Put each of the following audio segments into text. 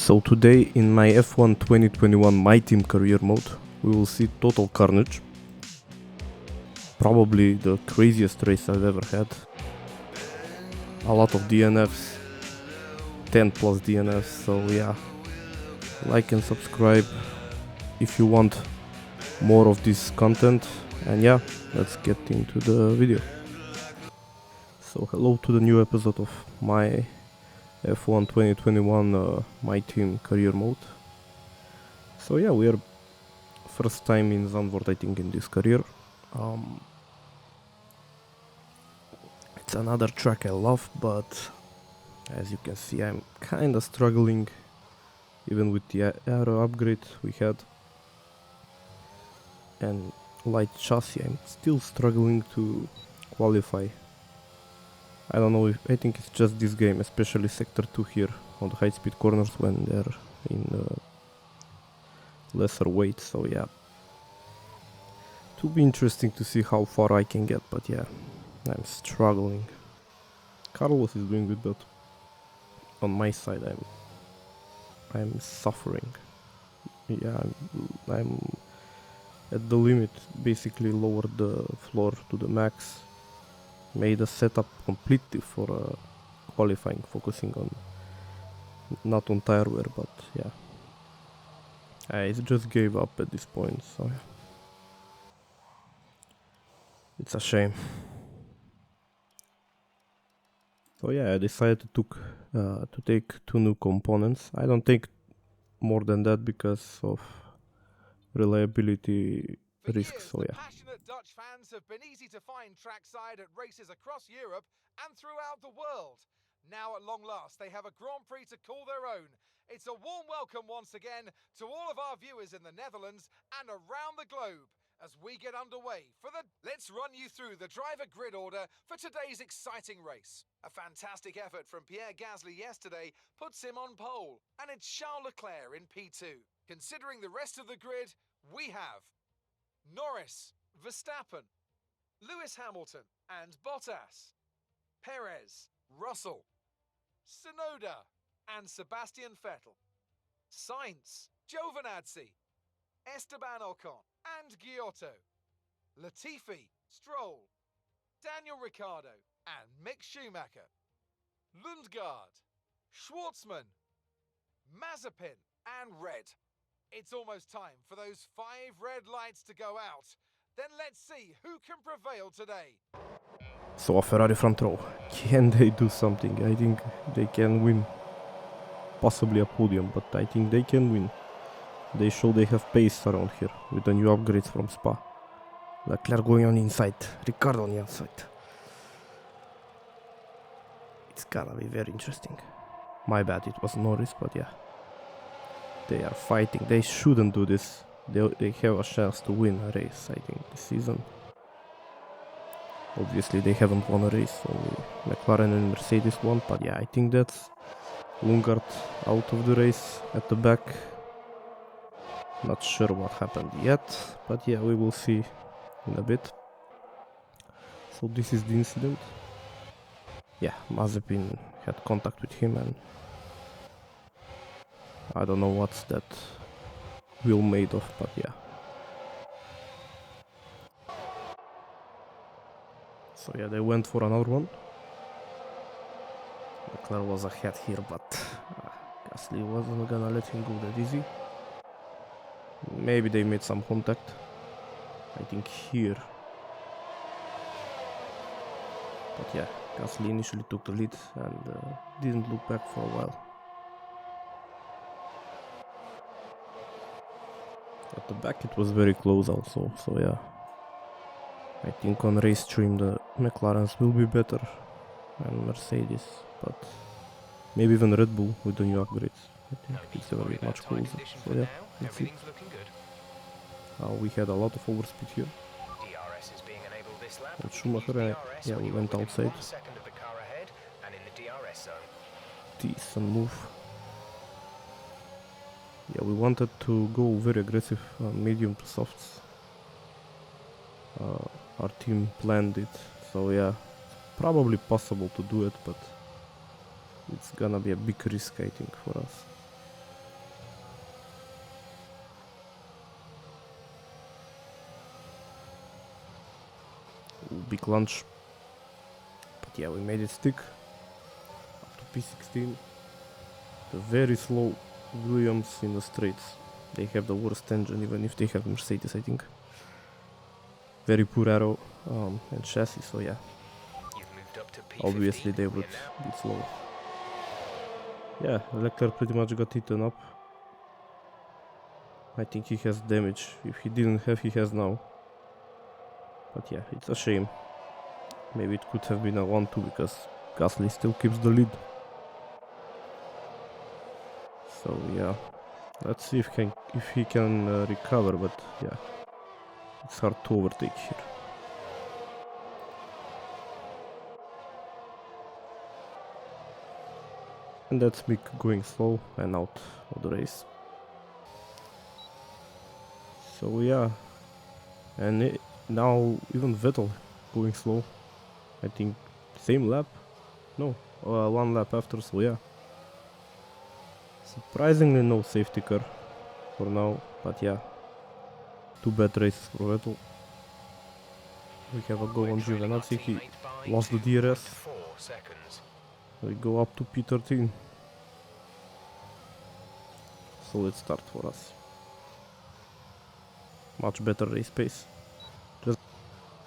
So today in my F1 2021 My Team career mode, we will see total carnage. Probably the craziest race I've ever had. A lot of DNFs, 10 plus DNFs, so yeah. Like and subscribe if you want more of this content, and yeah, let's get into the video. So hello to the new episode of my F1 2021 My Team career mode. So yeah, we are first time in Zandvoort, I think, in this career. It's another track I love, but as you can see, I'm kinda struggling even with the aero upgrade we had and light chassis. I'm still struggling to qualify. I don't know, I think it's just this game, especially sector 2 here on the high speed corners when they're in lesser weight, so yeah. It will be interesting to see how far I can get, but yeah, I'm struggling. Carlos is doing good, but on my side I'm suffering. Yeah, I'm at the limit, basically lowered the floor to the max, made a setup completely for qualifying, focusing on not on tire wear, but yeah, I just gave up at this point, so yeah. It's a shame. So yeah, I decided to take two new components. I don't take more than that because of reliability risks, so yeah. Passionate Dutch fans have been easy to find trackside at races across Europe and throughout the world. Now at long last they have a Grand Prix to call their own. It's a warm welcome once again to all of our viewers in the Netherlands and around the globe as we get underway for the... Let's run you through the driver grid order for today's exciting race. A fantastic effort from Pierre Gasly yesterday puts him on pole, and it's Charles Leclerc in P2. Considering the rest of the grid, we have Norris, Verstappen, Lewis Hamilton and Bottas, Perez, Russell, Tsunoda and Sebastian Vettel, Sainz, Giovinazzi, Esteban Ocon and Giotto, Latifi, Stroll, Daniel Ricciardo and Mick Schumacher, Lundgaard, Schwartzman, Mazepin and Red. It's almost time for those 5 red lights to go out. Then let's see who can prevail today. So a Ferrari front row, can they do something? I think they can win. Possibly a podium, but I think they can win. They show they have pace around here with the new upgrades from Spa. Leclerc going on inside, Ricciardo on the outside. It's gonna be very interesting. My bad, it was Norris, but yeah. They are fighting. They shouldn't do this. They have a chance to win a race, I think, this season. Obviously, they haven't won a race. Only McLaren and Mercedes won. But yeah, I think that's Lundgaard out of the race at the back. Not sure what happened yet. But yeah, we will see in a bit. So this is the incident. Yeah, Mazepin had contact with him and I don't know what's that wheel made of, but yeah. So yeah, they went for another one. Leclerc was ahead here, but Gasly wasn't gonna let him go that easy. Maybe they made some contact. I think here. But yeah, Gasly initially took the lead and didn't look back for a while. At the back it was very close also, so yeah. I think on race stream the McLarens will be better and Mercedes, but maybe even Red Bull with the new upgrades. I think it's gonna be much closer, so yeah, let's see. We had a lot of overspeed here. And Schumacher, yeah, we went outside. Decent move. Yeah, we wanted to go very aggressive, medium to softs. Our team planned it, so yeah, probably possible to do it, but it's gonna be a big risk, I think, for us. big lunge. But yeah, we made it stick up to P16. The very slow Williams in the straights. They have the worst engine, even if they have Mercedes, I think. Very poor aero and chassis, so yeah. Obviously they would be slow. Yeah, Leclerc pretty much got eaten up. I think he has damage. If he didn't have, he has now. But yeah, it's a shame. Maybe it could have been a 1-2 because Gasly still keeps the lead. So yeah, let's see if he can recover, but yeah, it's hard to overtake here. And that's Mick going slow and out of the race. So yeah, and now even Vettel going slow. I think same lap, no, one lap after, so yeah. Surprisingly no safety car for now, but yeah, 2 bad races for Vettel. We have a go on Giovinazzi, he lost the DRS. We go up to P13. Solid start for us. Much better race pace.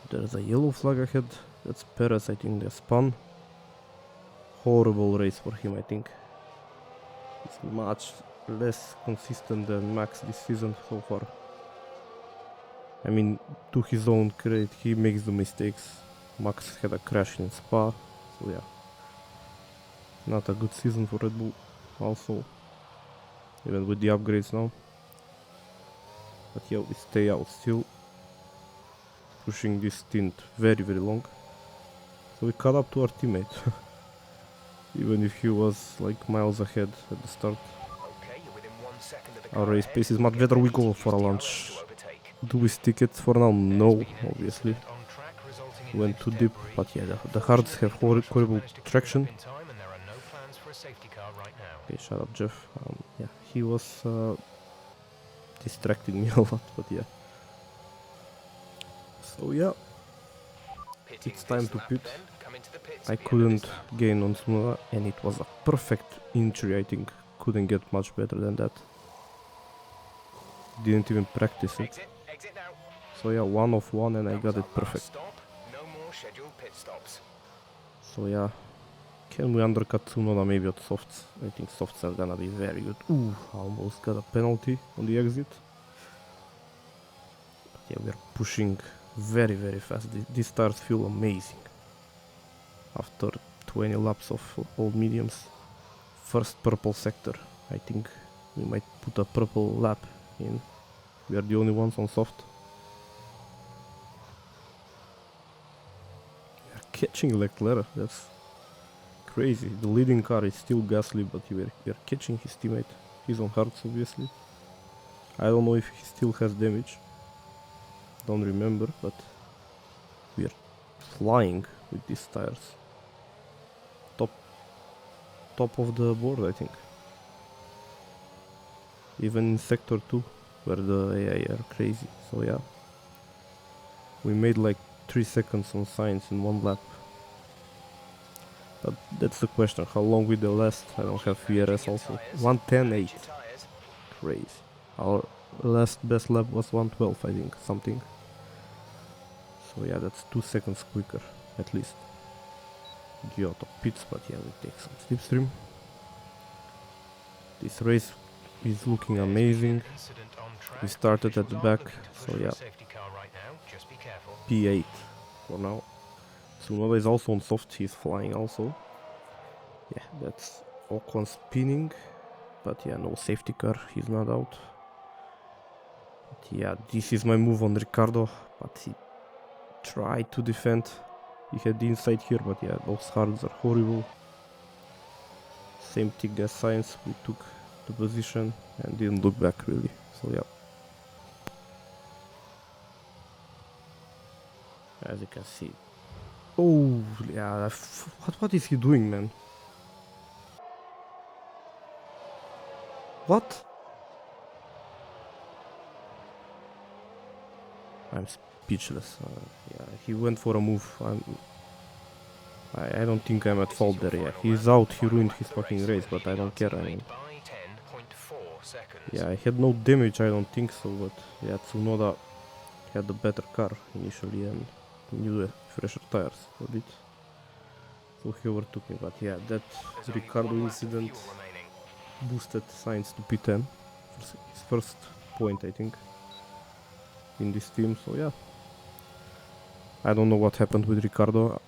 There's a yellow flag ahead. That's Perez, I think they spun. Horrible race for him, I think. He's much less consistent than Max this season so far. I mean, to his own credit, he makes the mistakes. Max had a crash in Spa, so yeah. Not a good season for Red Bull also. Even with the upgrades now. But yeah, we stay out still. Pushing this stint very long. So we caught up to our teammate. Even if he was like miles ahead at the start. Our race pace is much better. We go for a launch. Do we stick it for now? No, obviously. Went too deep, but yeah, the hards have horrible traction. Okay, shut up, Jeff. Yeah, he was distracting me a lot, but yeah. So yeah, it's time to pit. I couldn't gain on Tsunoda, and it was a perfect entry, I think. Couldn't get much better than that. Didn't even practice it. So yeah, 1 of 1 and I got it perfect. So yeah, can we undercut Tsunoda maybe at softs? I think softs are gonna be very good. Ooh, almost got a penalty on the exit. But yeah, we're pushing very fast. These tires feel amazing. After 20 laps of old mediums. First purple sector. I think we might put a purple lap in. We are the only ones on soft. We are catching Leclerc. That's crazy. The leading car is still Gasly, but we are catching his teammate. He's on hards, obviously. I don't know if he still has damage. Don't remember, but we are flying with these tires. Top of the board, I think. Even in sector 2, where the AI are crazy. So yeah, we made like 3 seconds on Sainz in 1 lap. But that's the question, how long will they last? I don't have VRS also. 1:10.8. Crazy. Our last best lap was 1:12, I think, something. So yeah, that's 2 seconds quicker, at least. Giotto pits, but yeah, we take some slipstream. This race is looking amazing. We started at the back, so yeah. P8 for now. Tsunoda is also on soft, he's flying also. Yeah, that's Ocon spinning. But yeah, no safety car, he's not out. But yeah, this is my move on Ricardo, but he tried to defend. He had the inside here, but yeah, those hards are horrible. Same thing as Sainz, we took the position and didn't look back really, so yeah. As you can see. Oh, yeah, what is he doing, man? What? I'm speechless. Yeah, he went for a move. I don't think I'm at fault there. Yeah, he's out. He ruined his fucking race, but I don't care. I mean, yeah, I had no damage. I don't think so. But yeah, Tsunoda had a better car initially and new fresher tires a bit, so he overtook me. But yeah, that Ricardo incident boosted Sainz to P10, his first point I think in this team. So yeah, I don't know what happened with Ricardo.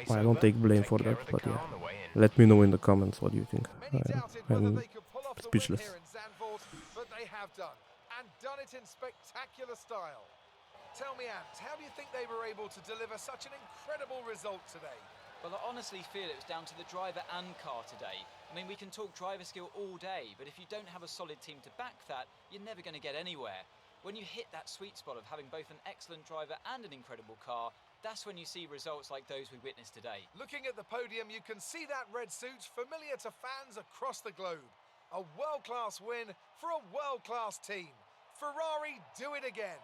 I don't take blame for that, but yeah, let me know in the comments what you think. Many doubted whether I'm they could pull off the win speechless. here in Zandvoort, but they have done, and done it in spectacular style. Tell me, Ant, how do you think they were able to deliver such an incredible result today? Well, I honestly feel it was down to the driver and car today. I mean, we can talk driver skill all day, but if you don't have a solid team to back that, you're never going to get anywhere. When you hit that sweet spot of having both an excellent driver and an incredible car, that's when you see results like those we witnessed today. Looking at the podium, you can see that red suit familiar to fans across the globe. A world-class win for a world-class team. Ferrari do it again.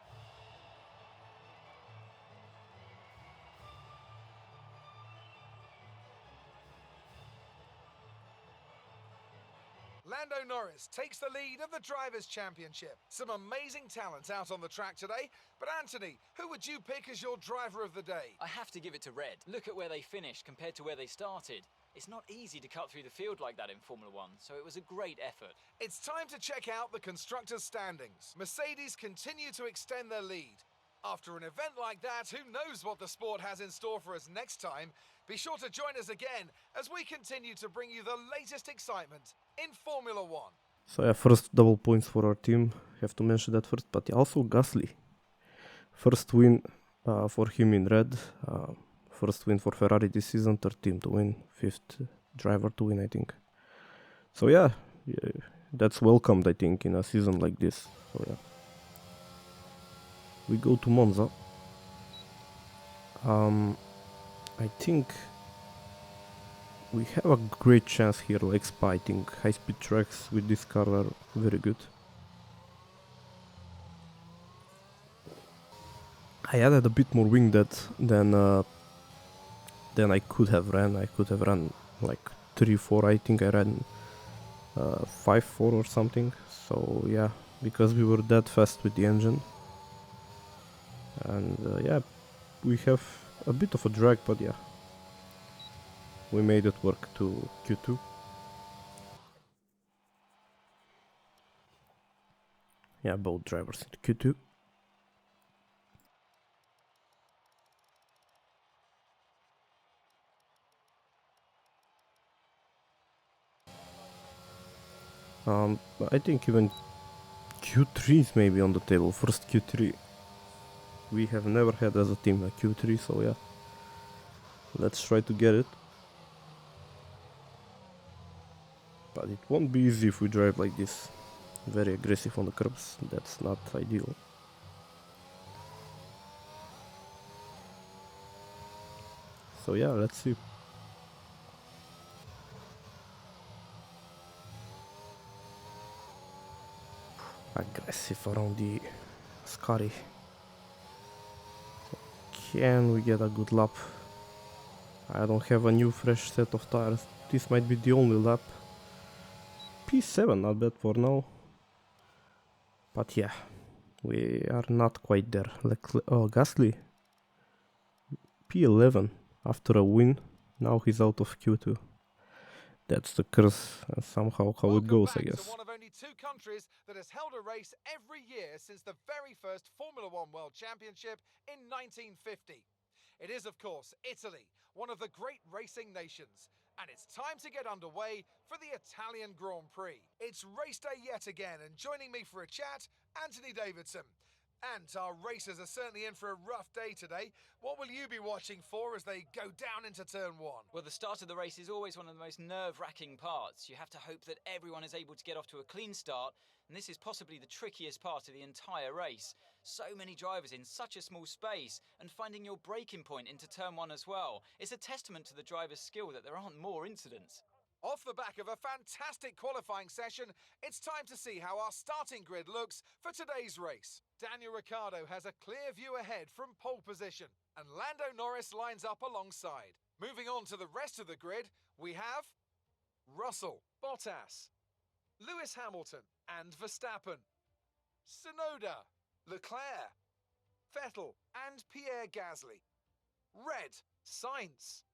Lando Norris takes the lead of the Drivers' Championship. Some amazing talent out on the track today. But Anthony, who would you pick as your driver of the day? I have to give it to Red. Look at where they finished compared to where they started. It's not easy to cut through the field like that in Formula One, so it was a great effort. It's time to check out the constructors' standings. Mercedes continue to extend their lead. After an event like that, who knows what the sport has in store for us next time? Be sure to join us again as we continue to bring you the latest excitement in Formula One. So yeah, first double points for our team. Have to mention that first, but yeah, also Gasly. First win for him in red. First win for Ferrari this season. Third team to win. Fifth driver to win, I think. So yeah, that's welcomed, I think, in a season like this. So yeah, we go to Monza. I think we have a great chance here, like Spa. I think high-speed tracks with this car are very good. I added a bit more wing than I could have ran. I could have run like 3-4. I think I ran 5-4 or something. So yeah, because we were that fast with the engine, and yeah, we have a bit of a drag, but yeah, we made it work to Q2. Yeah, both drivers in Q2. I think even Q3 is maybe on the table. First Q3. We have never had as a team a Q3, so yeah. Let's try to get it. But it won't be easy if we drive like this. Very aggressive on the curbs. That's not ideal. So yeah, let's see. Aggressive around the Scotty. So can we get a good lap? I don't have a new fresh set of tires. This might be the only lap. P7, not bad for now. But yeah, we are not quite there. Oh, Gasly. P11 after a win. Now he's out of Q2. That's the curse, and somehow how it goes, I guess. To one of only two countries that has held a race every year since the very first Formula One World Championship in 1950. It is, of course, Italy, one of the great racing nations. And it's time to get underway for the Italian Grand Prix. It's race day yet again, and joining me for a chat, Anthony Davidson. And our racers are certainly in for a rough day today. What will you be watching for as they go down into turn one? Well, the start of the race is always one of the most nerve-wracking parts. You have to hope that everyone is able to get off to a clean start, and this is possibly the trickiest part of the entire race. So many drivers in such a small space, and finding your braking point into turn one as well. It's a testament to the driver's skill that there aren't more incidents. Off the back of a fantastic qualifying session, it's time to see how our starting grid looks for today's race. Daniel Ricciardo has a clear view ahead from pole position, and Lando Norris lines up alongside. Moving on to the rest of the grid, we have Russell, Bottas, Lewis Hamilton and Verstappen, Tsunoda, Leclerc, Vettel and Pierre Gasly, Red, Sainz,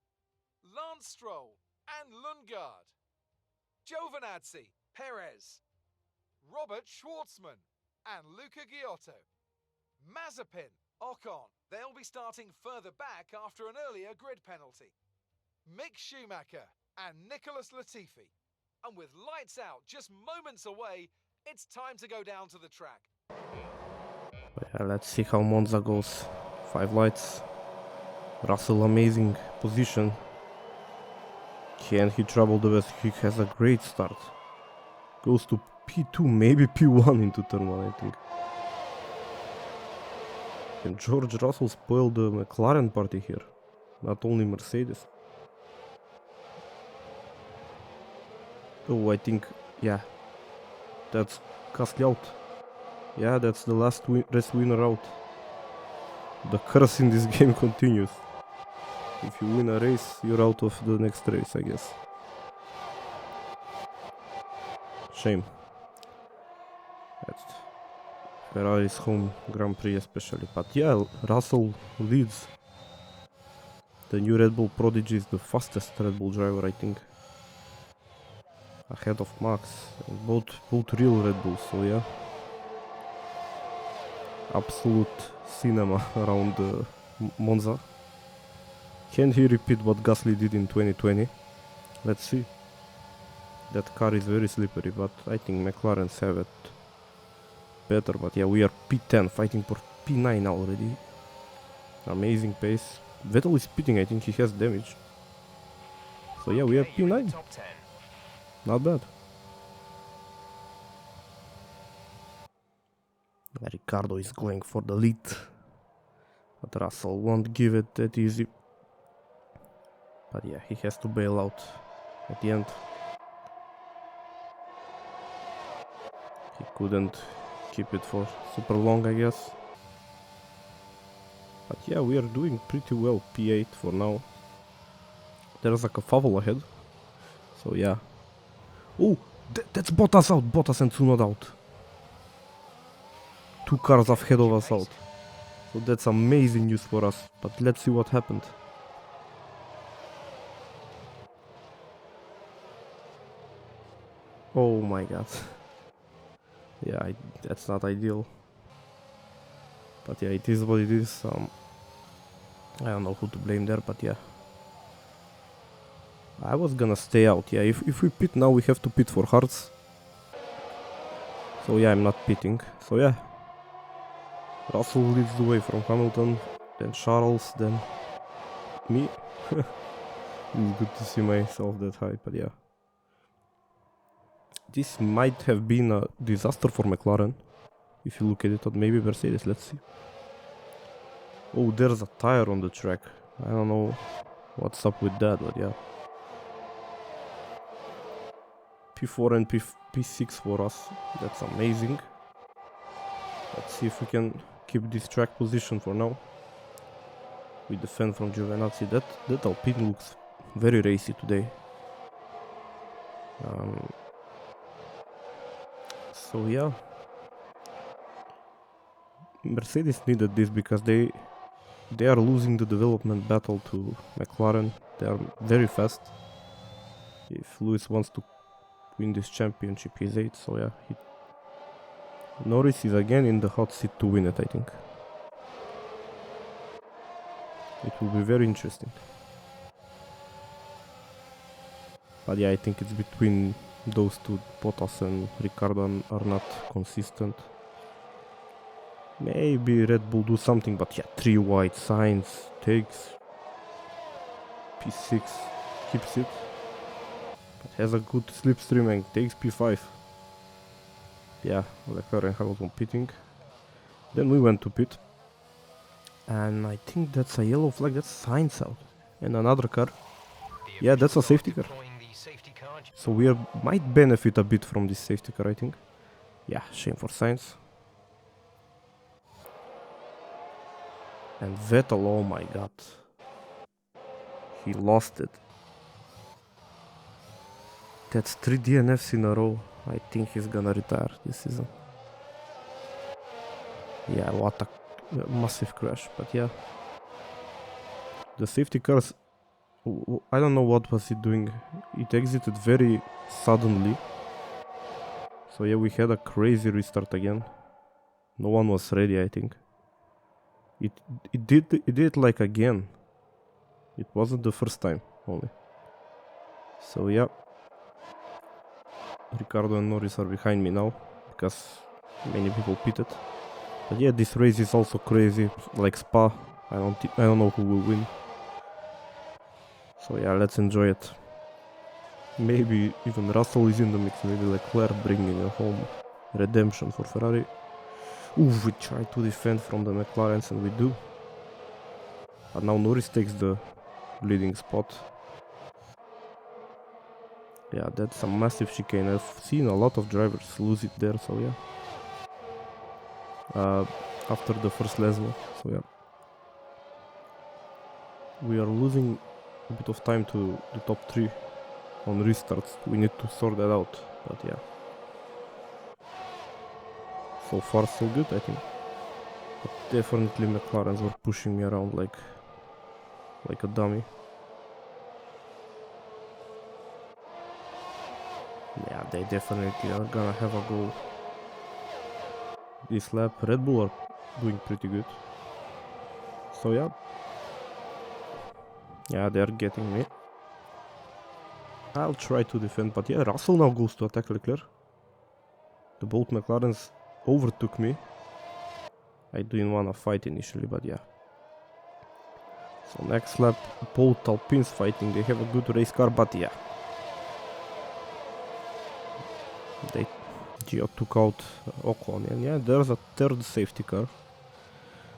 Lance Stroll and Lundgaard, Giovinazzi, Perez, Robert Schwartzman and Luca Giotto, Mazepin, Ocon. They'll be starting further back after an earlier grid penalty. Mick Schumacher and Nicholas Latifi. And with lights out just moments away, it's time to go down to the track. Yeah, let's see how Monza goes. 5 lights. Russell, amazing position. Can he trouble the West? He has a great start. Goes to P2, maybe P1 into turn 1, I think. Can George Russell spoil the McLaren party here? Not only Mercedes. Oh, I think, yeah, that's Gasly out. Yeah, that's the last race winner out. The curse in this game continues. If you win a race, you're out of the next race, I guess. Shame. That's Ferrari's home Grand Prix especially. But yeah, Russell leads. The new Red Bull prodigy is the fastest Red Bull driver, I think. Ahead of Max. And both real Red Bulls, so yeah. Absolute cinema around Monza. Can he repeat what Gasly did in 2020? Let's see. That car is very slippery, but I think McLarens have it better. But yeah, we are P10, fighting for P9 already. Amazing pace. Vettel is pitting, I think he has damage. So yeah, we are P9. Not bad. Ricciardo is going for the lead. But Russell won't give it that easy. But yeah, he has to bail out at the end. He couldn't keep it for super long, I guess. But yeah, we are doing pretty well. P8 for now. There's like a foul ahead. So yeah. Oh, that's Bottas out. Bottas and Tsunoda out. 2 cars ahead of us out. So that's amazing news for us. But let's see what happened. Oh my god. Yeah, that's not ideal. But yeah, it is what it is. I don't know who to blame there, but yeah. I was gonna stay out. Yeah, if we pit now, we have to pit for hearts. So yeah, I'm not pitting. So yeah. Russell leads the way from Hamilton, then Charles, then me. It's good to see myself that high, but yeah. This might have been a disaster for McLaren, if you look at it, or maybe Mercedes, let's see. Oh, there's a tire on the track. I don't know what's up with that, but yeah. P4 and P6 for us, that's amazing. Let's see if we can keep this track position for now. With the fan from Giovinazzi, that Alpine looks very racy today. So yeah, Mercedes needed this because they are losing the development battle to McLaren. They are very fast. If Lewis wants to win this championship, he's 8. So yeah, Norris is again in the hot seat to win it, I think. It will be very interesting. But yeah, I think it's between those two. Bottas and Ricciardo are not consistent. Maybe Red Bull do something, but yeah, 3 wide. Sainz takes P6, keeps it, but has a good slipstream and takes P5. Yeah, Leclerc and Hamilton pitting. Then we went to pit, and I think that's a yellow flag. That's Sainz out, and another car. Yeah, that's a safety car. So we might benefit a bit from this safety car, I think. Yeah, shame for Sainz. And Vettel, oh my god. He lost it. That's 3 DNFs in a row. I think he's gonna retire this season. Yeah, what a massive crash, but yeah. The safety cars, I don't know what was it doing. It exited very suddenly. So yeah, we had a crazy restart again. No one was ready, I think. It did like again. It wasn't the first time only. So yeah. Ricardo and Norris are behind me now because many people pitted. But yeah, this race is also crazy, like Spa. I don't know who will win. So yeah, let's enjoy it. Maybe even Russell is in the mix. Maybe Leclerc bringing a home redemption for Ferrari. Ooh, we try to defend from the McLarens and we do. But now Norris takes the leading spot. Yeah, that's a massive chicane. I've seen a lot of drivers lose it there, so yeah. After the first Lesmo, so yeah. We are losing a bit of time to the top 3 on restarts. We need to sort that out, but yeah. So far so good, I think. But definitely McLarens were pushing me around like a dummy. Yeah, they definitely are gonna have a go this lap. Red Bull are doing pretty good. So yeah. Yeah, they are getting me. I'll try to defend, but yeah, Russell now goes to attack Leclerc. The both McLarens overtook me. I didn't want to fight initially, but yeah. So next lap, both Alpines fighting. They have a good race car, but yeah. Gio took out Ocon, and yeah, there's a third safety car.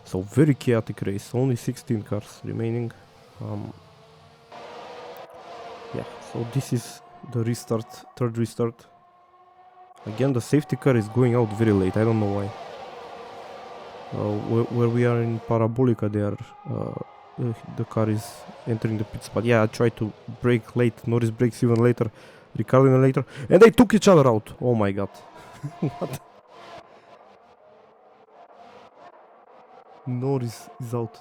So very chaotic race, only 16 cars remaining. Yeah, so this is the restart, third restart. Again, the safety car is going out very late, I don't know why. Where we are in Parabolica, the car is entering the pits. But yeah, I tried to brake late, Norris brakes even later, Ricardo even later, and they took each other out. Oh my god. What? Norris is out.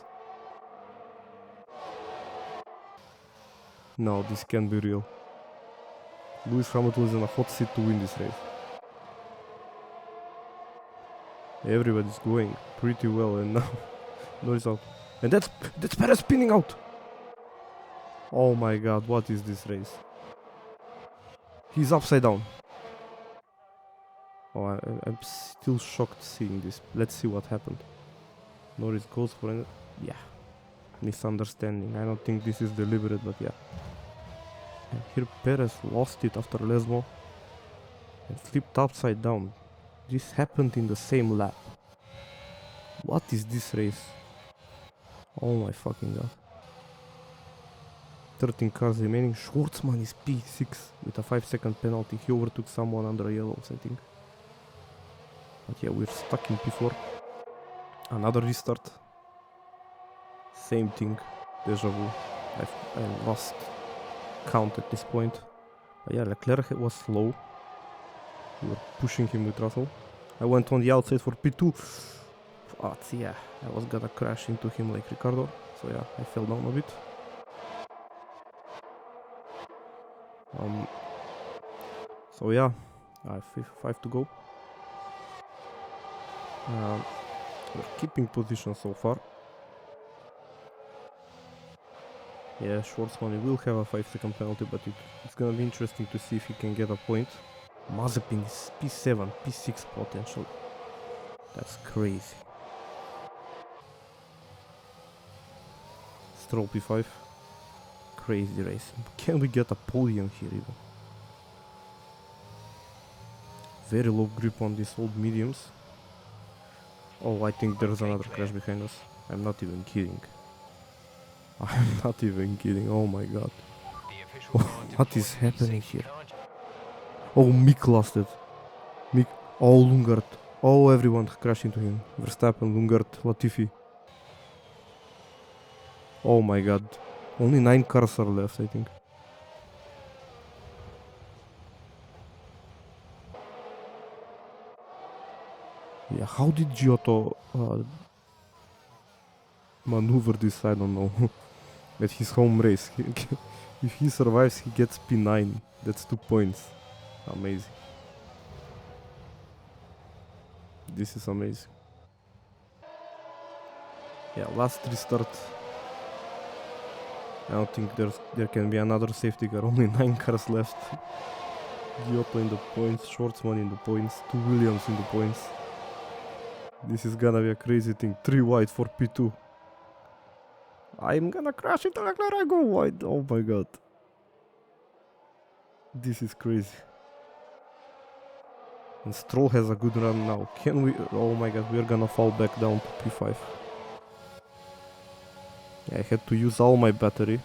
No, this can't be real. Lewis Hamilton is in a hot seat to win this race. Everybody's going pretty well, and now Norris out. And that's Perez spinning out. Oh my god, what is this race? He's upside down. Oh, I'm still shocked seeing this. Let's see what happened. Norris goes for it. Yeah. Misunderstanding. I don't think this is deliberate, but yeah. And here Perez lost it after Lesmo and flipped upside down. This happened in the same lap. What is this race? Oh my fucking god. 13 cars remaining. Schwartzman is P6 with a 5-second penalty. He overtook someone under yellows, I think. But yeah, we're stuck in P4. Another restart. Same thing. Deja vu. I lost count at this point. But yeah, Leclerc was slow. We were pushing him with Russell. I went on the outside for P2. But yeah, I was gonna crash into him like Ricardo. So yeah, I fell down a bit. So yeah, I have 5 to go. We're keeping position so far. Yeah, Schwartzman will have a 5-second penalty, but it's gonna be interesting to see if he can get a point. Mazepin is P7, P6 potential. That's crazy. Stroll P5. Crazy race. Can we get a podium here even? Very low grip on these old mediums. Oh, I think there's another crash behind us. I'm not even kidding. I'm not even kidding. Oh my god. What is happening here? Oh, Mick lost it. Mick. Oh, Lungard. Oh, everyone crashed into him. Verstappen, Lungard, Latifi. Oh my god. Only 9 cars are left, I think. Yeah, how did Giotto maneuver this? I don't know. At his home race. If he survives, he gets P9. That's 2 points. Amazing. This is amazing. Yeah, last restart. I don't think there can be another safety car. Only 9 cars left. Giotto in the points, Schwartzman in the points, 2 Williams in the points. This is gonna be a crazy thing. 3 wide for P2. I'm gonna crash into Leclerc. I go wide. Oh my god. This is crazy. And Stroll has a good run now. Can we? Oh my god, we're gonna fall back down to P5. I had to use all my battery.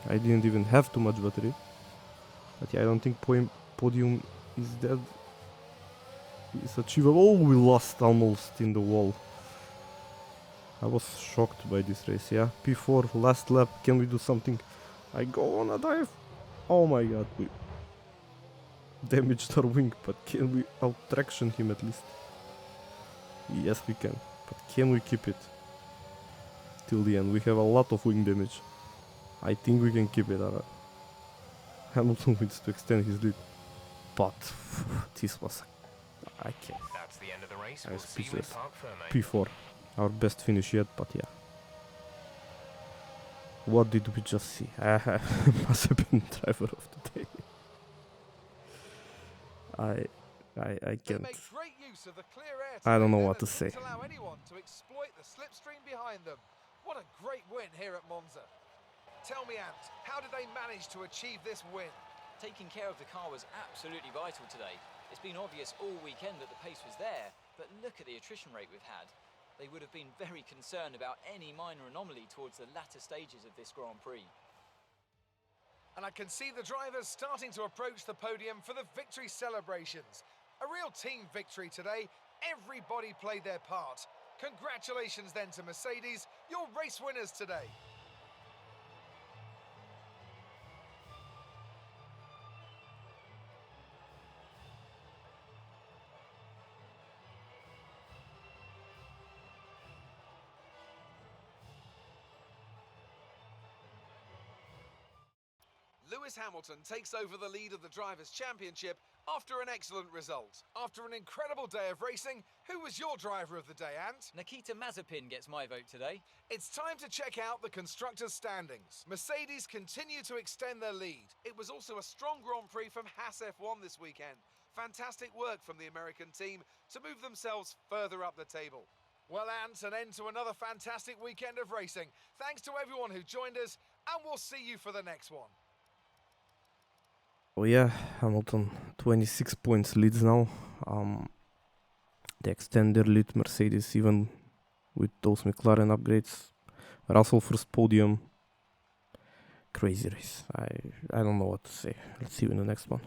I didn't even have too much battery. But yeah, I don't think podium is dead. It's achievable. Oh, we lost almost in the wall. I was shocked by this race, yeah. P4, last lap, can we do something? I go on a dive. Oh my god, we damaged our wing, but can we out-traction him at least? Yes, we can. But can we keep it till the end? We have a lot of wing damage. I think we can keep it. Hamilton needs to extend his lead. But this was... I can't. That's the end of the race. I We'll was see you in speechless. Park Ferme. P4. Our best finish yet, but yeah. What did we just see? Must have been driver of the day. I They can't. make great use of the clear air I don't know today what to and say. didn't allow anyone to exploit the slipstream behind them. What a great win here at Monza. Tell me, Ant, how did they manage to achieve this win? Taking care of the car was absolutely vital today. It's been obvious all weekend that the pace was there, but look at the attrition rate we've had. They would have been very concerned about any minor anomaly towards the latter stages of this Grand Prix. And I can see the drivers starting to approach the podium for the victory celebrations. A real team victory today. Everybody played their part. Congratulations then to Mercedes, your race winners today. Lewis Hamilton takes over the lead of the Drivers' Championship after an excellent result. After an incredible day of racing, who was your driver of the day, Ant? Nikita Mazepin gets my vote today. It's time to check out the constructors' standings. Mercedes continue to extend their lead. It was also a strong Grand Prix from Haas F1 this weekend. Fantastic work from the American team to move themselves further up the table. Well, Ant, an end to another fantastic weekend of racing. Thanks to everyone who joined us, and we'll see you for the next one. Oh yeah, Hamilton 26 points leads now. They extend their lead, Mercedes, even with those McLaren upgrades. Russell first podium. Crazy race. I don't know what to say. Let's see you in the next one.